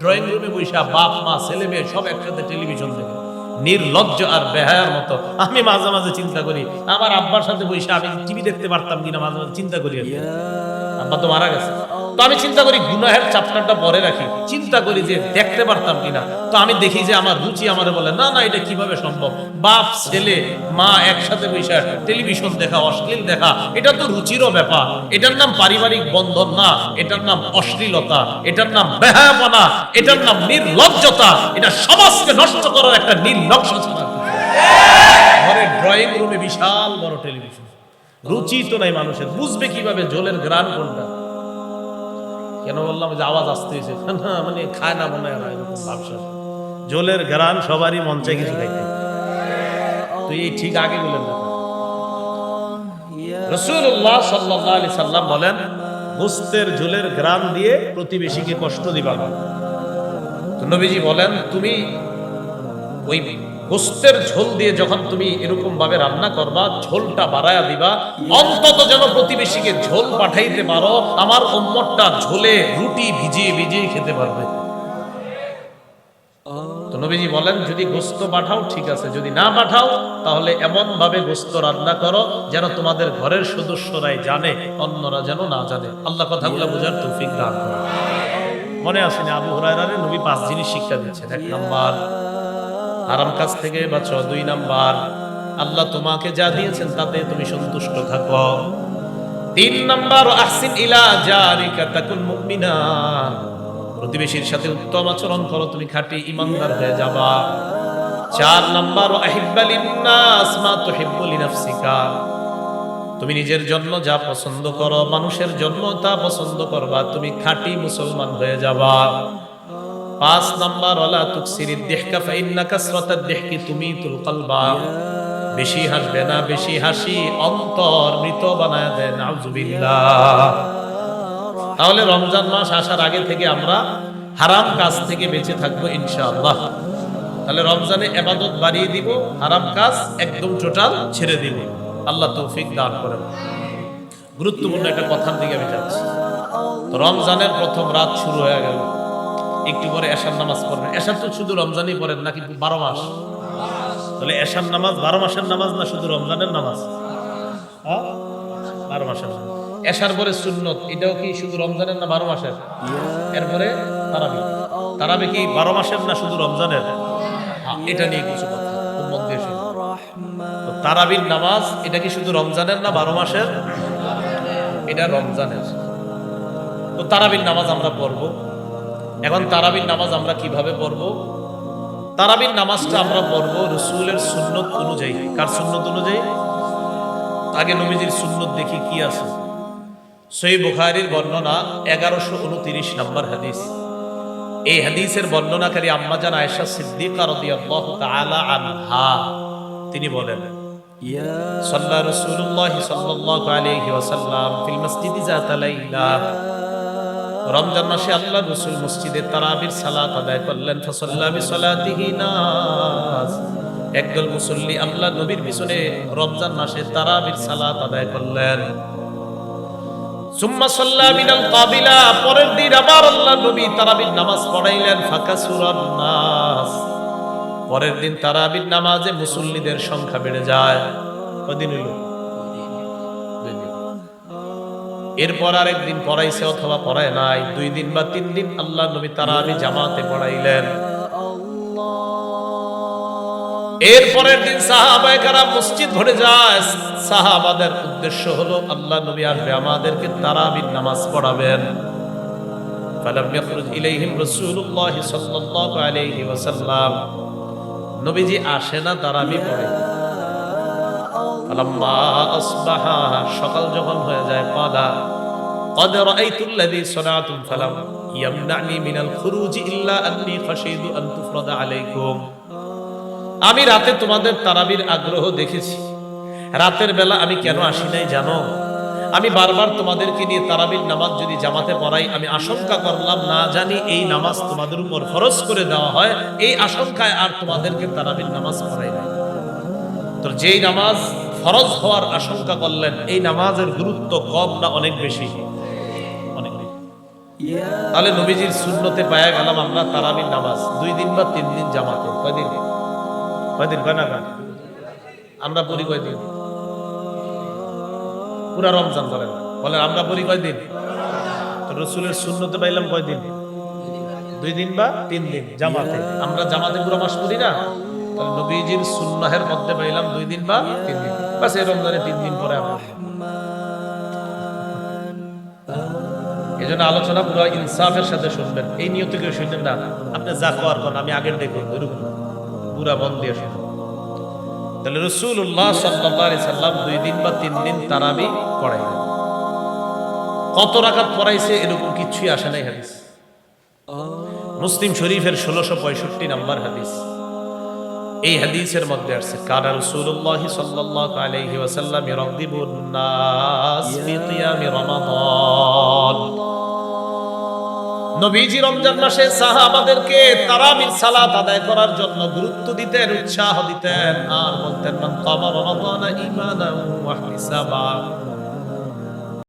Drawing রুমে বসে বাপ মা ছেলে মেয়ে সব একসাথে টেলিভিশন দেখে নির্লজ্জ আর বেহায়ার মতো। আমি মাঝে মাঝে চিন্তা করি আমার আব্বার সাথে বসে আমি টিভি দেখতে পারতাম কিনা, মাঝে মাঝে চিন্তা করি। আব্বা তো মারা গেছে, তো আমি চিন্তা করি গুনাহের চ্যাপ্টারটা পরে রাখি, চিন্তা করি যে দেখতে পারতাম কিনা। তো আমি দেখি যে আমার রুচি আমারে বলে না না এটা কিভাবে সম্ভব, বাপ ছেলে মা একসাথে বসে টেলিভিশন দেখা, অশ্লীল দেখা, এটা তো রুচিরও ব্যাপার। এটার নাম পারিবারিক বন্ধন না, এটার নাম অশ্লীলতা, এটার নাম বেহায়াপনা, এটার নাম নির্লজ্জতা। এটা সমাজকে নষ্ট করার একটা নির্লজ্জ ছাড়া। ঘরে ড্রয়িং রুমে বিশাল বড় টেলিভিশন, রুচি তো নাই মানুষের, বুঝবে কিভাবে জলের গ্রান কোনটা। কেন বললাম যে আওয়াজ আসতে হয়েছে না, মানে খায় না মনে হয় ব্যবসা। জলের গ্রান সবারই মন চাই কিছু খাইতে, তো এই ঠিক আগে বললেন না। রাসূলুল্লাহ সাল্লাল্লাহু আলাইহি সাল্লাম বলেন গোশতের ঝোলের গ্রান দিয়ে প্রতিবেশীকে কষ্ট দিবা না। তো নবীজি বলেন তুমি ওই গোশতের ঝোল দিয়ে যখন তুমি এরকম ভাবে রান্না করবা, ঝোলটা বাড়ায়া দিবা, অন্তত যেন প্রতিবেশীকে ঝোল পাঠাইতে পারো, আমার উম্মতটা ঝোলে রুটি ভিজিয়ে ভিজিয়ে খেতে পারবে। তো নবীজি বলেন যদি গোশত পাঠাও ঠিক আছে, যদি না পাঠাও তাহলে এমন ভাবে গোশত রান্না করো যেন তোমাদের ঘরের সদস্যরাই জানে, অন্যরা যেন না জানে। আল্লাহ কথাগুলো বোঝার তৌফিক দান করুন। মনে আছে না আবু হুরায়রারে নবী 5 জিনিস শিক্ষা দিচ্ছেন। 1 নাম্বার হারাম কাজ থেকে বাঁচো, 2 নাম্বার আল্লাহ তোমাকে যা দিয়েছেন তাতে তুমি সন্তুষ্ট থাকো, 3 নাম্বার আহসিন ইলা জারিকা তাকুন মুমিনা, প্রতিবেশীর সাথে উত্তম আচরণ করো, তুমি খাঁটি ঈমানদার হয়ে যাবা, 4 নাম্বার আহিব্বা লিন্নাস মা তুহিব্বু লিনাফসিকা, তুমি নিজের জন্য যা পছন্দ করো মানুষের জন্য তা পছন্দ করবা, তুমি খাঁটি মুসলমান হয়ে যাবা, 5 নাম্বার ওয়ালা তুকসিরিদ দিহকা ফাইন্না কাসরাতাদ দিহকি তুমিতুল কলবা, বেশি হাসবে না, বেশি হাসি অন্তর মৃত বানায় দেয়। নাউজুবিল্লাহ। তাহলে রমজান মাস আসার আগে থেকে আমরা হারাম কাজ থেকে বেঁচে থাকবো ইনশাআল্লাহ। তাহলে রমজানে ইবাদত বাড়িয়ে দিব, হারাম কাজ একদম টোটাল ছেড়ে দিব। আল্লাহ তৌফিক দান করেন। গুরুত্বপূর্ণ একটা কথার দিকে আমি যাচ্ছি। তো রমজানের প্রথম রাত শুরু হয়ে গেল, একটু পরে এশার নামাজ পড়বেন। এশার তো শুধু রমজানই পড়েন নাকি 12 মাস? তাহলে এশার নামাজ 12 মাসের নামাজ না শুধু রমজানের নামাজ? 12 মাসের নামাজ। এশার পরে সুন্নত, এটাও কি শুধু রমজানের না 12 মাসের? এরপরে তারাবি, তারাবি কি 12 মাসের না শুধু রমজানের? এটা নিয়ে কিছু কথা উম্মত দিয়ে শুনুন। তো তারাবির নামাজ এটা কি শুধু রমজানের না 12 মাসের? এটা রমজানের। তো তারাবির নামাজ আমরা পড়বো। এখন তারাবির নামাজ আমরা কিভাবে পড়বো? তারাবির নামাজটা আমরা পড়বো রাসূলের সুন্নত অনুযায়ী। কার সুন্নত অনুযায়ী? আগে নবীজির সুন্নত দেখি কি আছে। সহিহ বুখারীর বর্ণনা 1129 নম্বর হাদিস। এই হাদিসের বর্ণনাকারী আম্মা জান আয়েশা সিদ্দিকা রাদিয়াল্লাহু তাআলা আনহা, তিনি বলেন সাল্লা রাসূলুল্লাহ সাল্লাল্লাহু আলাইহি ওয়াসাল্লাম ফিল মসজিদি যাতা লাইলা, রমজান মাসে আল্লাহ রাসূল মসজিদে তারাবির সালাত আদায় করলেন। ফাসাল্লা বিসালাতিহি নাস, একদল মুসল্লি আল্লাহ নবীর পিছনে রমজান মাসে তারাবির সালাত আদায় করলেন। সুম্মা সাল্লা মিনাল কাবিলা, পরের দিন আবার আল্লাহ নবী তারাবির নামাজ পড়াইলেন। ফাকাসুরান নাস, পরের দিন তারাবির নামাজে মুসল্লিদের সংখ্যা বেড়ে যায়। কদিন হইল? 2 দিন। এরপর আরেকদিন পড়াইছে অথবা পড়ায় নাই, 2 দিন বা 3 দিন আল্লাহ নবী তারাবি জামাতে পড়াইলেন। এরপরের দিন সাহাবায়ে কেরাম মসজিদ ভরে যায়। সাহাবাদের উদ্দেশ্য হলো আল্লাহ নবী আসবে, আমাদেরকে তারাবির নামাজ পড়াবেন। ফালাম ইয়াখরুজ ইলাইহিম রাসূলুল্লাহ সাল্লাল্লাহু আলাইহি ওয়াসাল্লাম, নবীজি আসে না তারাবি পড়ে। ফালাম্মা আসবাহা, সকাল যখন হয়ে যায়, ক্বালা قد رأيت الذي صنعتم فلم يمنعني من الخروج إلا أني خشيت أن تفرض عليكم, আমি রাতে তোমাদের তারাবির আগ্রহ দেখেছি। রাতের বেলা আমি কেন আসি নাই জানো? আমি বারবার তোমাদেরকে নিয়ে তারাবির নামাজ যদি জামাতে পড়াই, আমি আশঙ্কা করলাম না জানি এই নামাজ তোমাদের উপর ফরজ করে দেওয়া হয়, এই আশঙ্কায় আর তোমাদেরকে তারাবির নামাজ পড়াই নাই। তো যেই নামাজ ফরজ হওয়ার আশঙ্কা করলেন, এই নামাজের গুরুত্ব কম না অনেক বেশি? অনেক বেশি। তাহলে নবীজির সুন্নতে পায়া গেলাম আমরা তারাবির নামাজ 2 দিন বা 3 দিন জামাতে। কয়দিন কয় না কয়? আমরা পড়ি কয়দিন? পুরা রমজান বলেন আমরা পড়ি কয়দিন? তো রাসূলের সুন্নতে পাইলাম কয়দিন? 2 দিন বা 3 দিন জামাতে। আমরা জামাতে পুরো মাস পড়ি না, তাহলে নবীজির সুন্নাহের মধ্যে পাইলাম 2 দিন বা 3 দিন। বাস এই রমজানে 3 দিন পরে আমরা। এজন্য আলোচনা পুরো ইনসাফের সাথে শুনবেন, এই নিয়তে কেউ শুনবেন না আপনি যা করার কোন আমি আগের দেখুন, এরকম পুরা মন দিয়ে শুনুন। তাহলে রাসূলুল্লাহ সাল্লাল্লাহু আলাইহি সাল্লাম 2 দিন বা 3 দিন তারাবি পড়াইলেন। কত রাকাত পড়াইছে এরকম কিছুই আসে নাই হাদিস। মুসলিম শরীফের 1665 নম্বর হাদিস। এই হাদিসের মধ্যে আছে কানা রাসূলুল্লাহ সাল্লাল্লাহু আলাইহি ওয়াসাল্লাম ইরাদিবুন নাস ফি কিয়াম রমাদান। নবীজি রমজান মাসে সাহাবাদেরকে তারাবির সালাত আদায় করার জন্য গুরুত্ব দিতেন, উৎসাহ দিতেন আর বলতেন মান কামা রমাদান ঈমানান ওয়া ইহতিসাবা